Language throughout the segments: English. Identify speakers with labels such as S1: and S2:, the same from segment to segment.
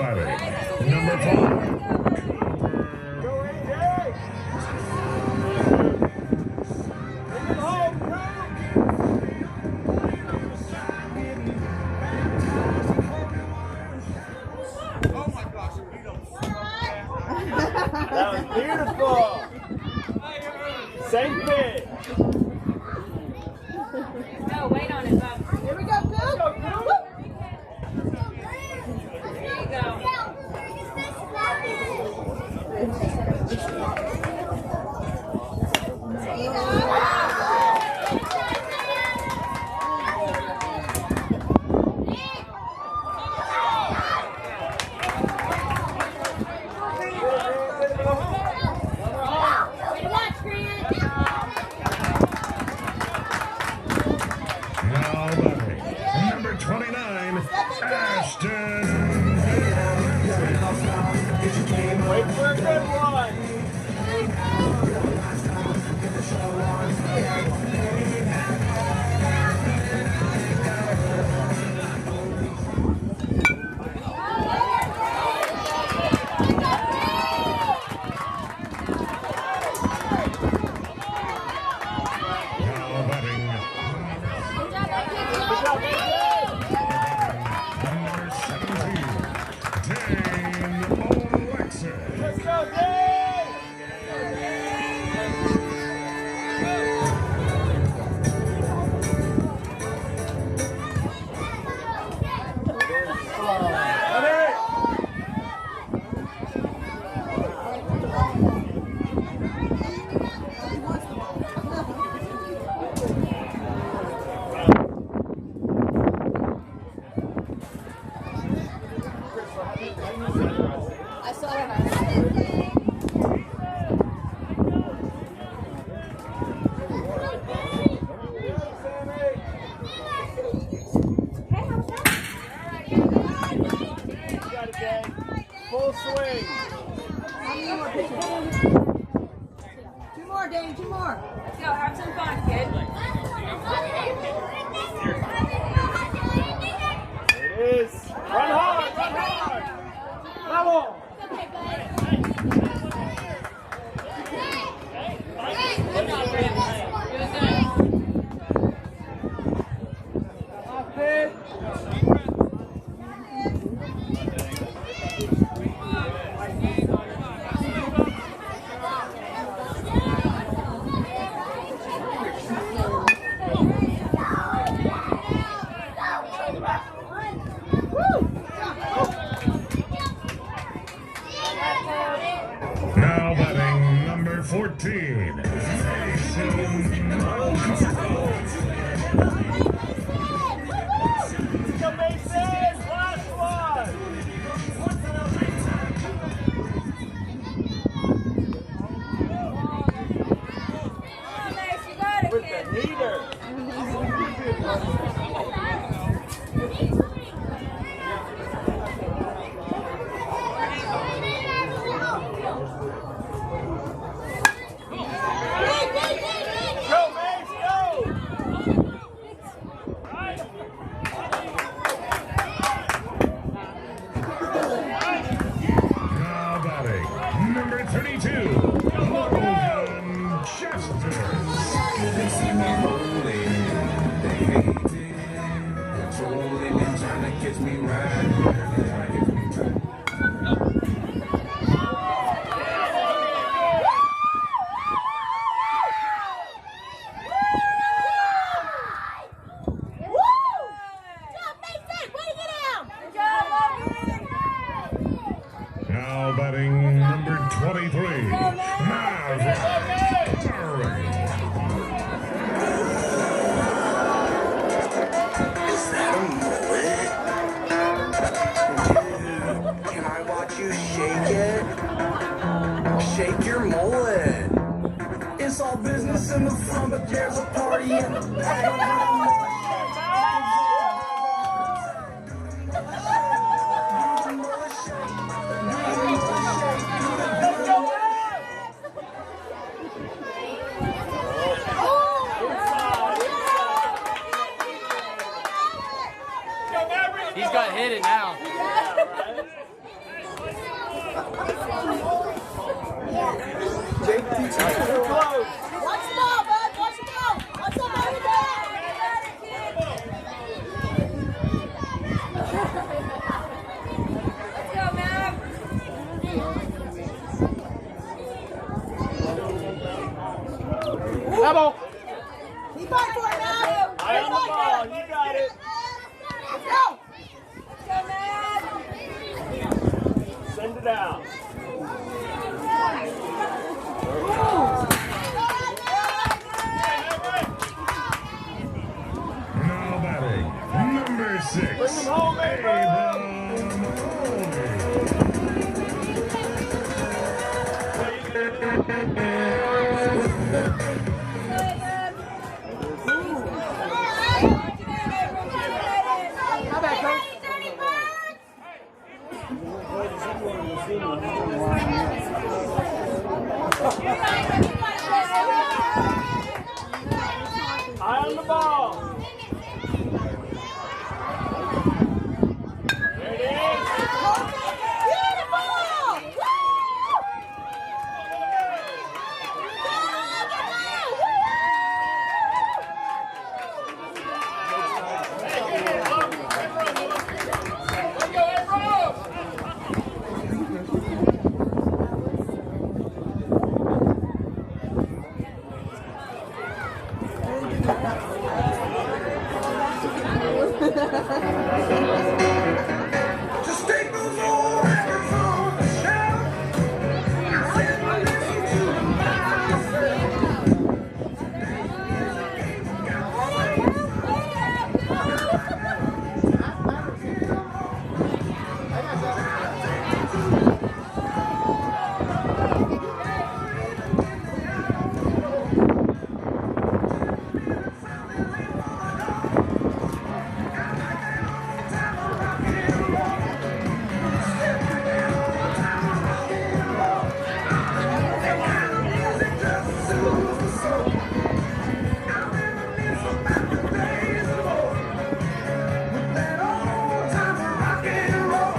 S1: batting, number 5.
S2: That was beautiful. Same pitch.
S3: No, wait on it, Bob.
S4: Here we go, Coop.
S3: There you go.
S1: Now batting, number 29, Ashton.
S2: Wait for a good one.
S1: Now batting, number 17, Dane Alexis.
S2: Let's go, Dave.
S4: I saw that.
S2: Got it, Dave. Full swing.
S4: Two more, Dane, two more.
S3: Let's go, have some fun, kid.
S2: It is. Run hard, run hard. Come on. Off pitch.
S1: Now batting, number 14, Mason.
S2: Go bases. Last one.
S3: Oh, nice, you got it,
S2: With
S3: kid.
S2: the heater. Go, Mace, go.
S1: Now batting, number 32, Logan Chester. Now batting, number 23, Maverick Murray.
S5: Is that a mullet? Can I watch you shake it? Shake your mullet. It's all business in the front, but there's a party in the back.
S6: He's got hit it now.
S2: Jake, teach me to close.
S4: Watch the ball, bud. Watch the ball. Watch somebody down.
S3: Let's go, Mav.
S2: Level.
S4: Keep fighting for it now.
S2: Eye on the ball. You got it.
S4: Let's go.
S3: Let's go, Mav.
S2: Send it down.
S1: Now batting, number 6.
S2: Bring him home, baby.
S1: Abram
S4: How about coach?
S2: Eye on the ball. There it is.
S4: Beautiful!
S5: Just take those old records on the shelf. Sit and listen to myself. That old time of rock and roll.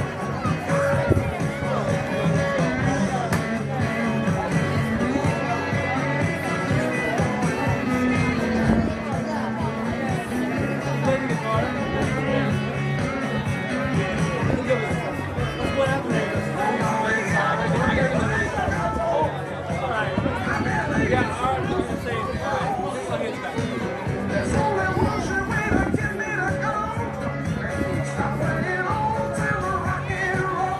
S5: There's only one sure way to get me to go. Stop playing old time of rock and roll.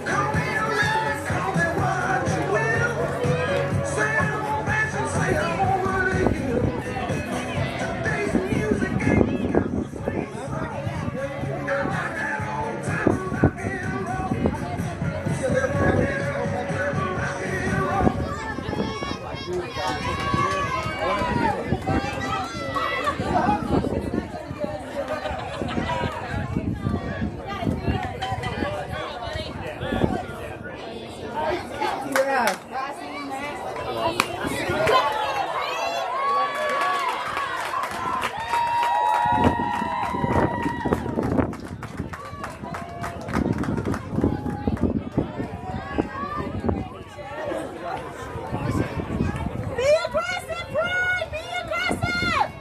S5: Call me a rebel, call me what you will. Say I'm old fashioned, say I'm over the hill. Today's music ain't got the same soul. I like that old time of rock and roll. Still that old time of rock and roll.
S4: Be aggressive, Pride! Be aggressive!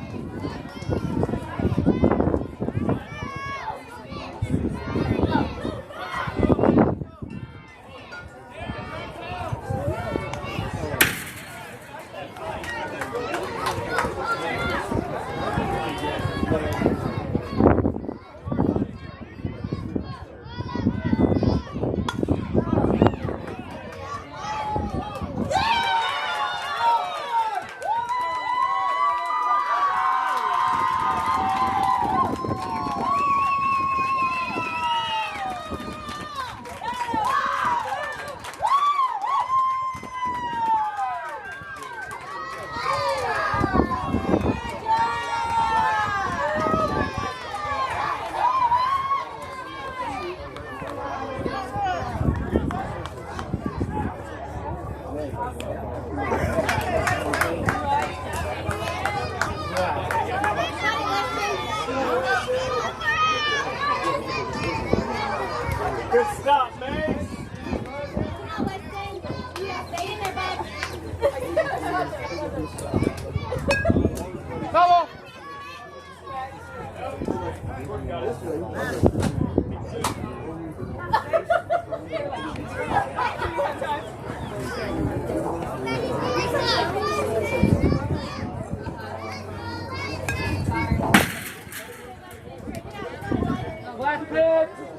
S2: Good stop, man. Last pitch.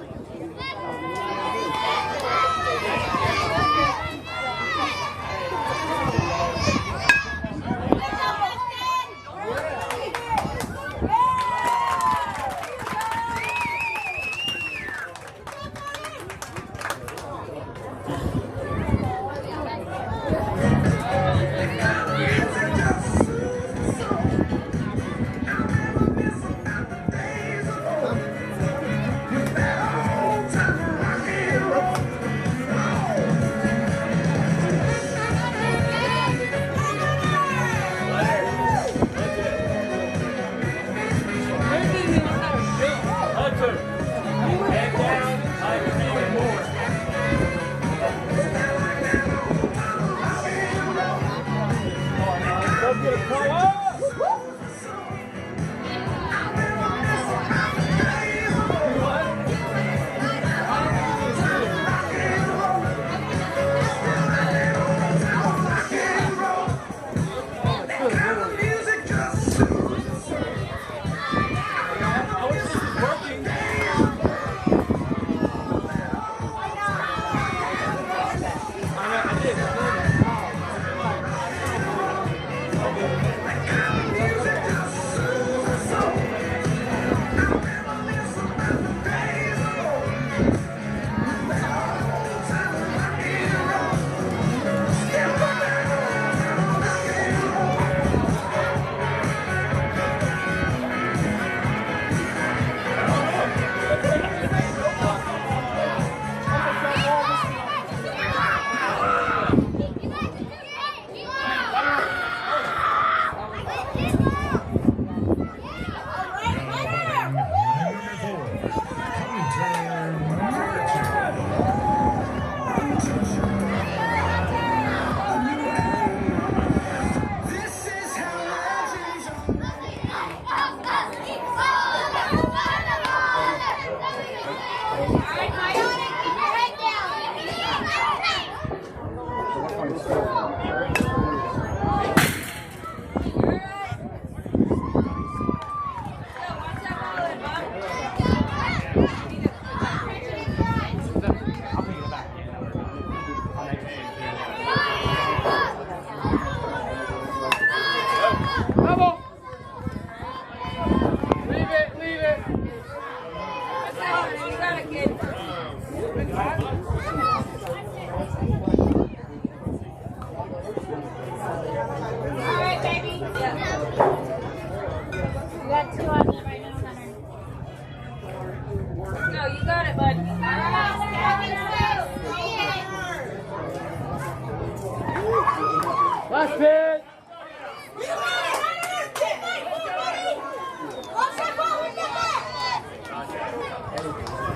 S2: Last pitch.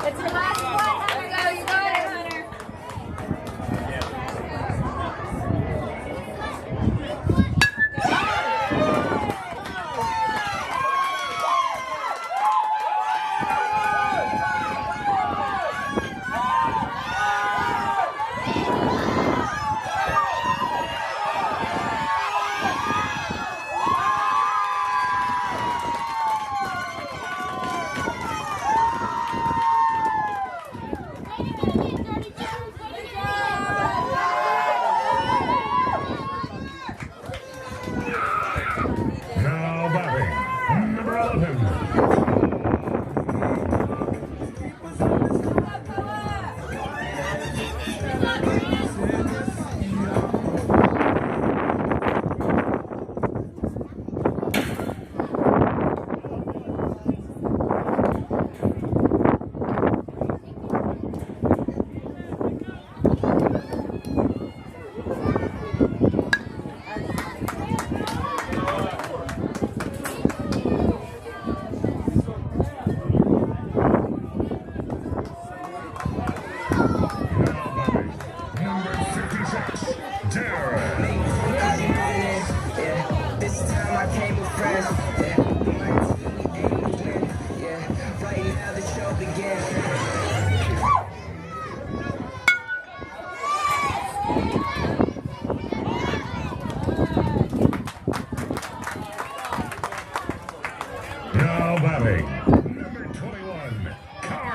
S3: It's your last one. There we go. You got it, Hunter.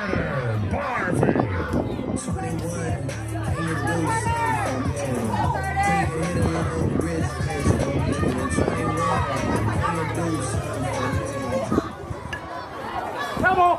S1: Carter Barfield.
S5: 21, introduce take a little risk, 21, introduce
S2: Come on.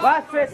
S2: Last fist.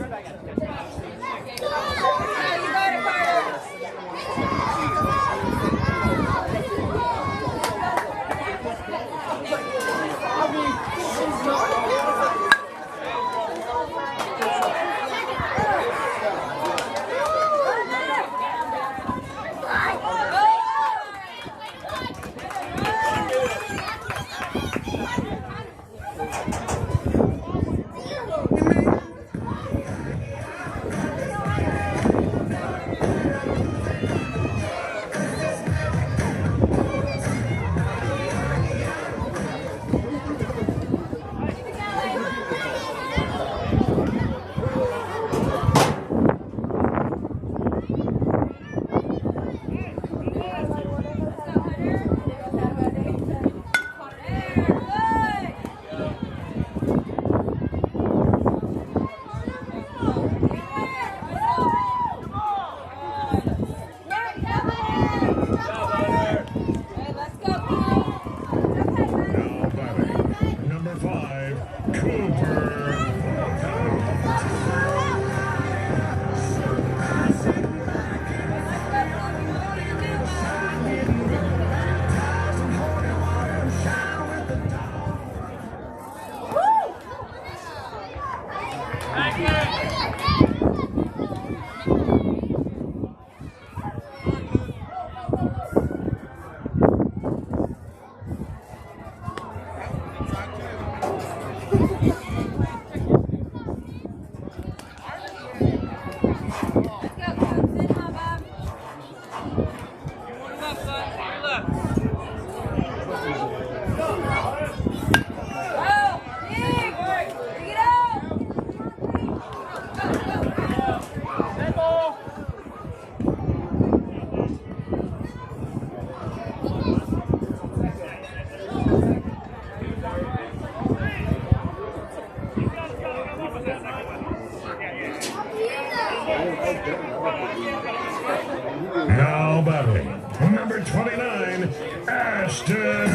S1: Now batting, number 5, Cooper. Now batting, number 29, Ashton.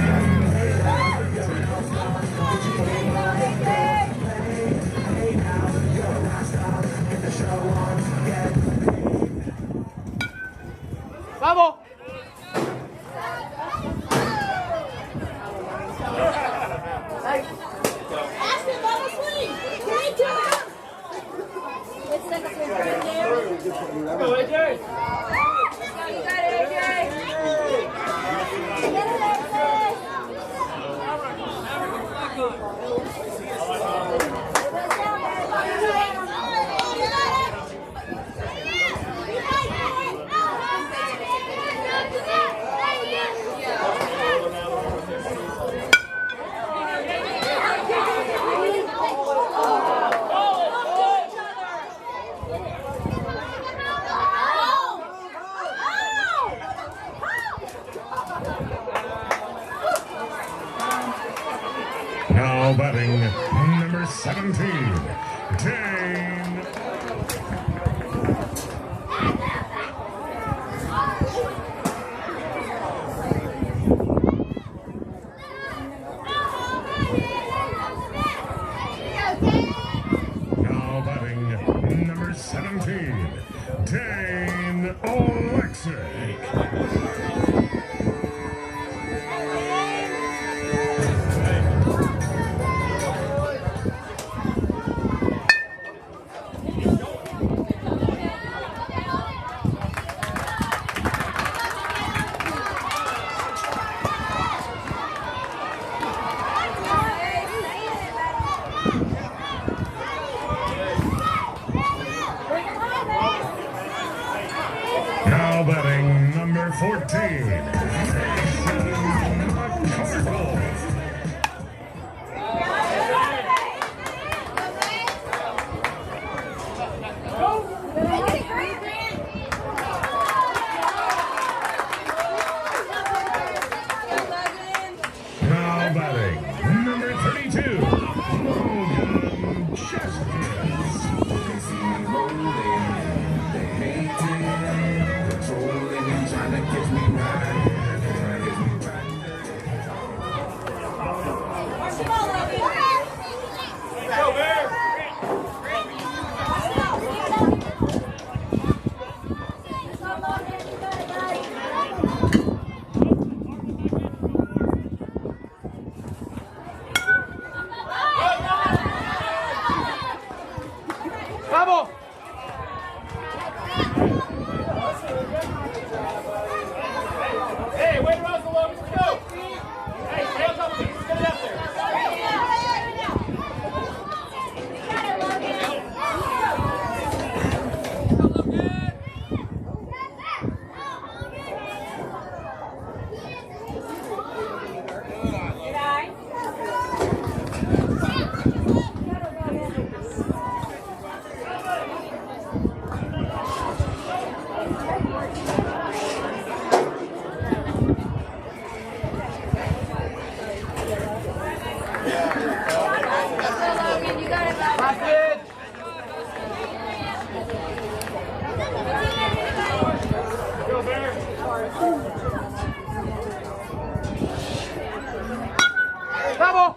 S2: Vamos.
S4: Ashton, double swing. Thank you.
S3: It's like a swing right there.
S2: Go, AJ.
S3: You got it, AJ. Get it, AJ.
S1: Now batting, number 17, Dane. Now batting, number 17, Dane Oleksiak. 14, Mason McCorkle. Now batting, number 32, Logan Chestnut.
S5: They see me rolling, they hate it, controlling, trying to catch me riding, trying to catch me riding.
S4: Watch the ball, Logan.
S2: Go, Bear. Vamos. Hey, wait around the Logan. Let's go. Hey, stay on top of me. Get it up there.
S3: You got it, Logan.
S2: Last pitch. Go, Bear. Vamos.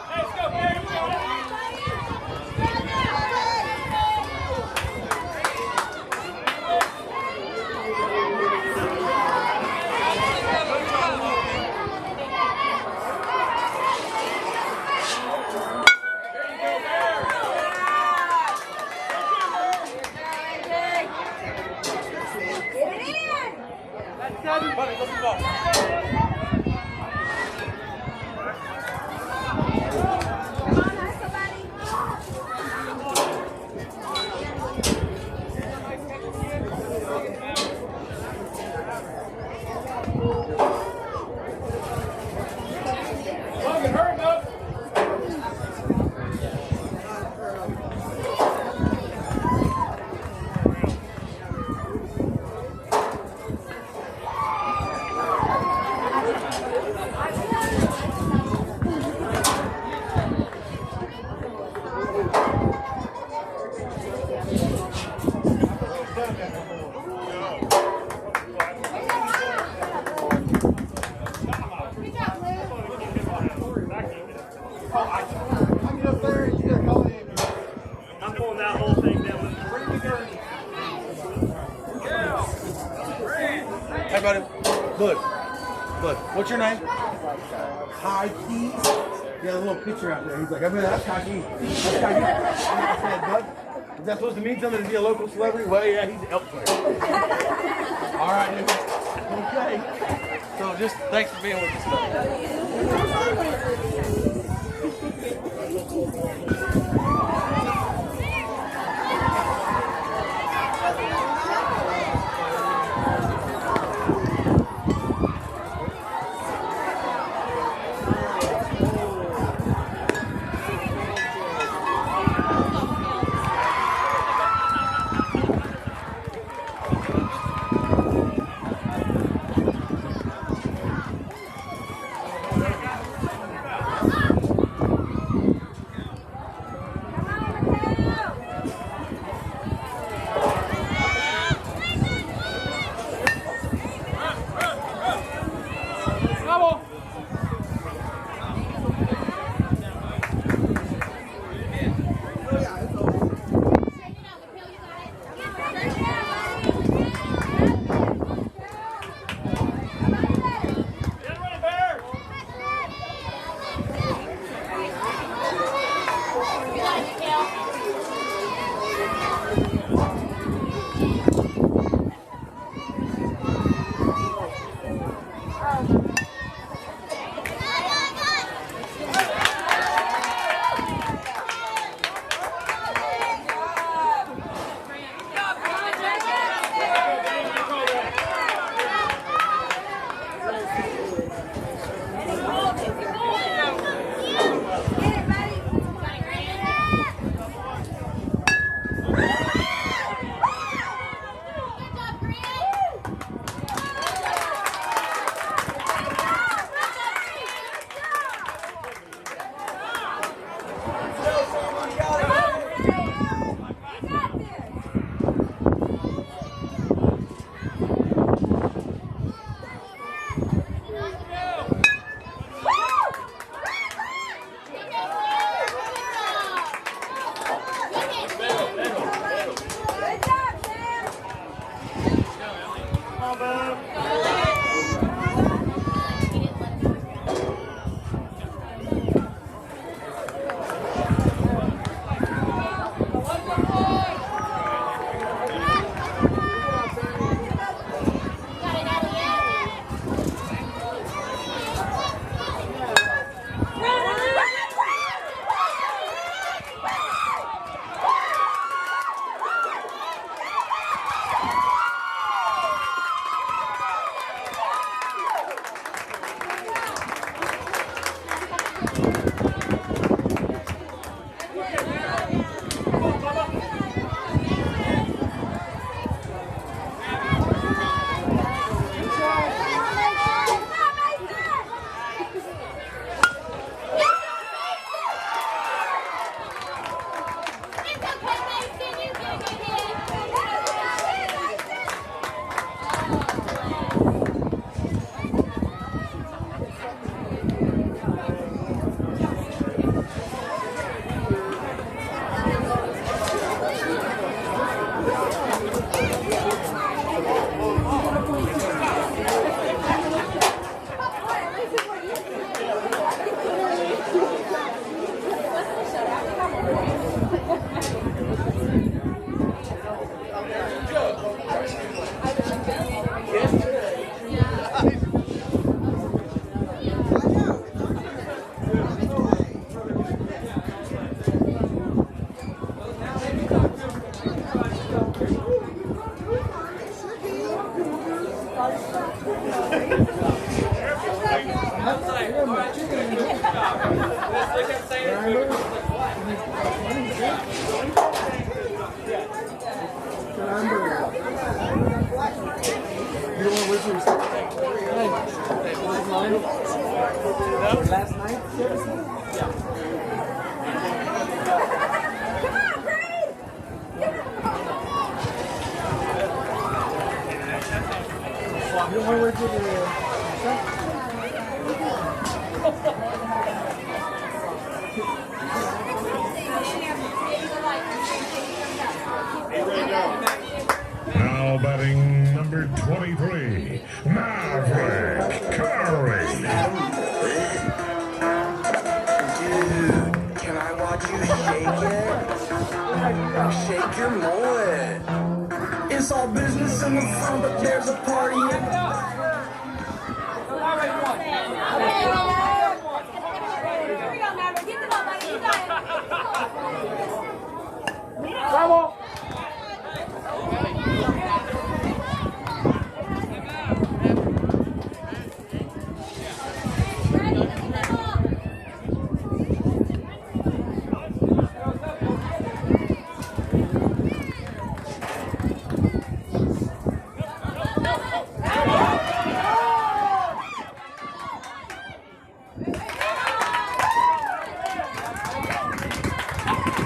S2: Let's go, Bear. Buddy, go to the ball. Logan, hurry up. I'm get up there and you gotta call it in. I'm pulling that whole thing down. Hey, buddy. Look. What's your name? High Keys. He has a little picture out there. He's like, I mean, that's High Keys. That's High Keys. I said, bud, is that supposed to mean something to be a local celebrity? Well, yeah, he's an elk player. All right, dude. Okay. So just thanks for being with us. Last night? You don't want to work with
S1: Now batting number 23, Maverick Curry.
S6: Dude, can I watch you shake it? Shake your mullet. It's all business in the front, but there's a party in the
S2: Bravo!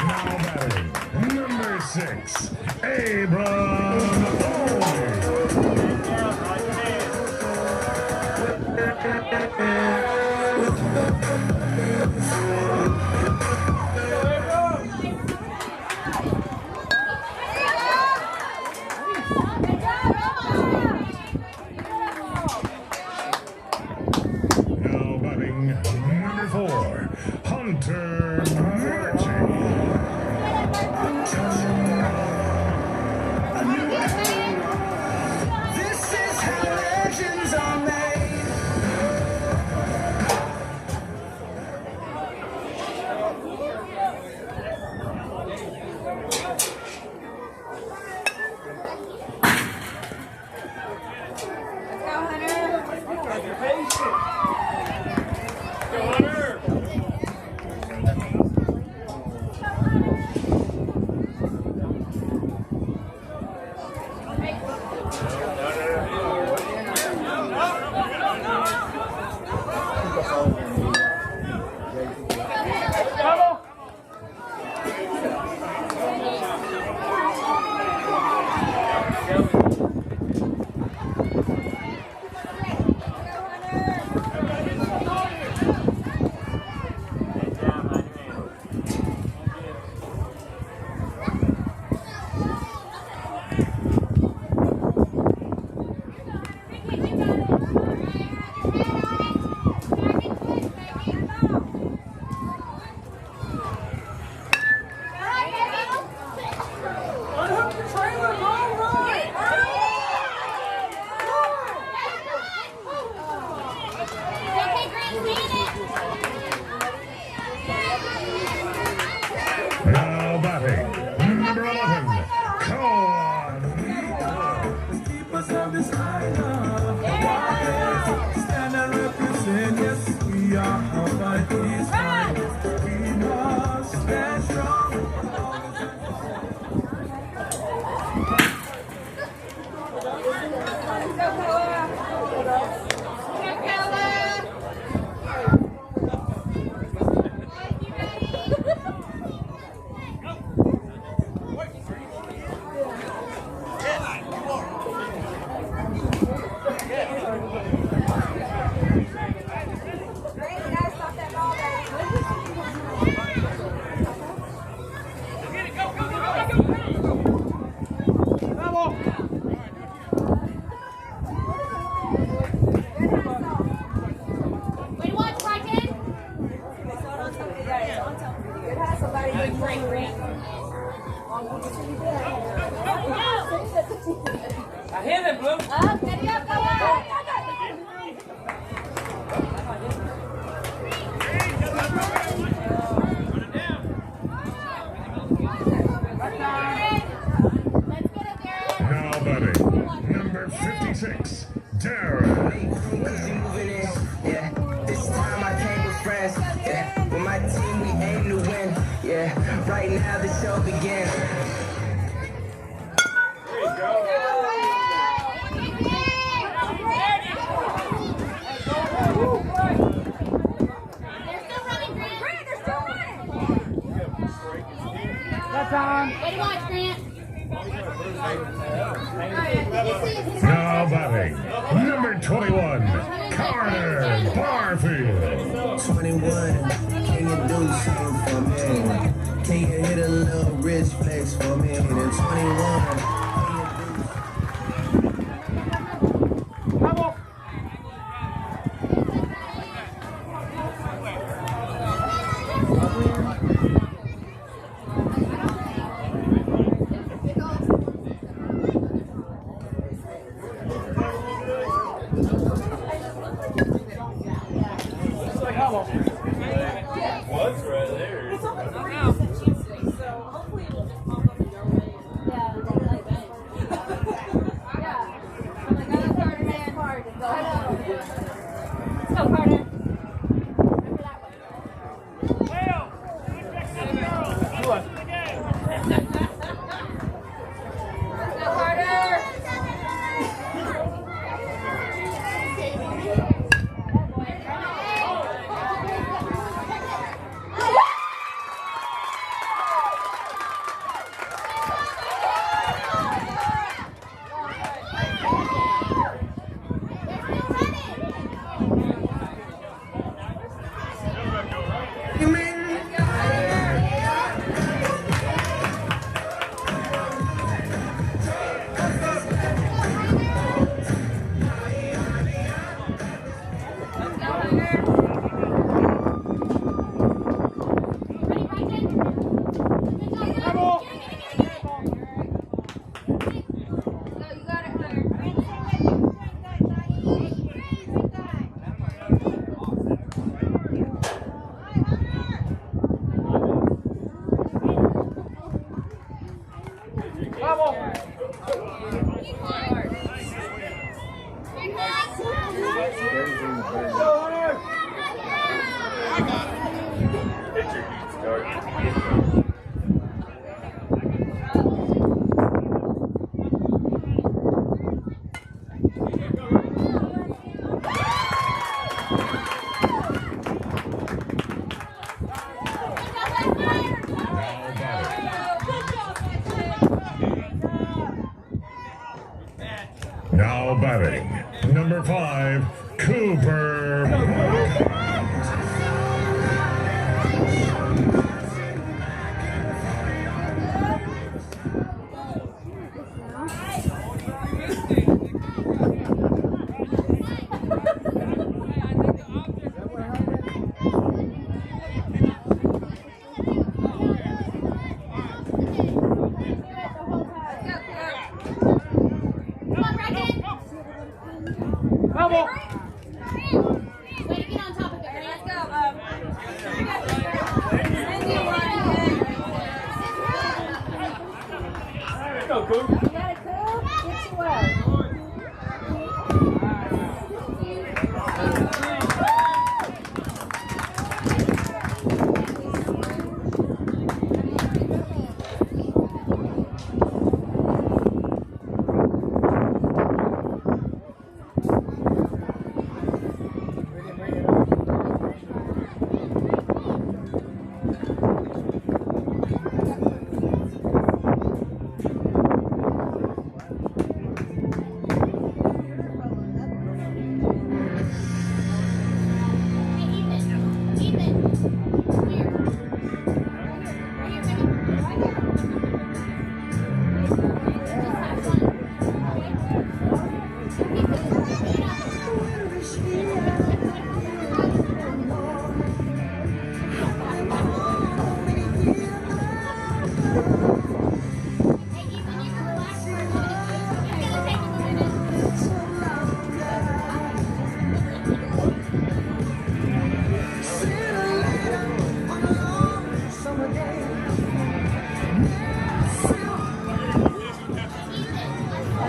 S1: Now batting number 6, Abram Owen. Now batting number 4, Hunter Murchie.
S3: Up, ready up, go on. Let's get it, Darren.
S1: Now batting, number 56, Darren.
S6: Yeah, this time I came with friends. Yeah, with my team we aim to win. Yeah, right now the show begins.
S3: What do you want, Grant?
S1: Now batting, number 21, Carter Barfield.
S6: 21, can you do something for me? Can you hit a little rich flex for me? And 21.
S1: Now batting, number 5, Cooper.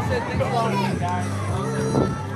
S2: said thanks a lot.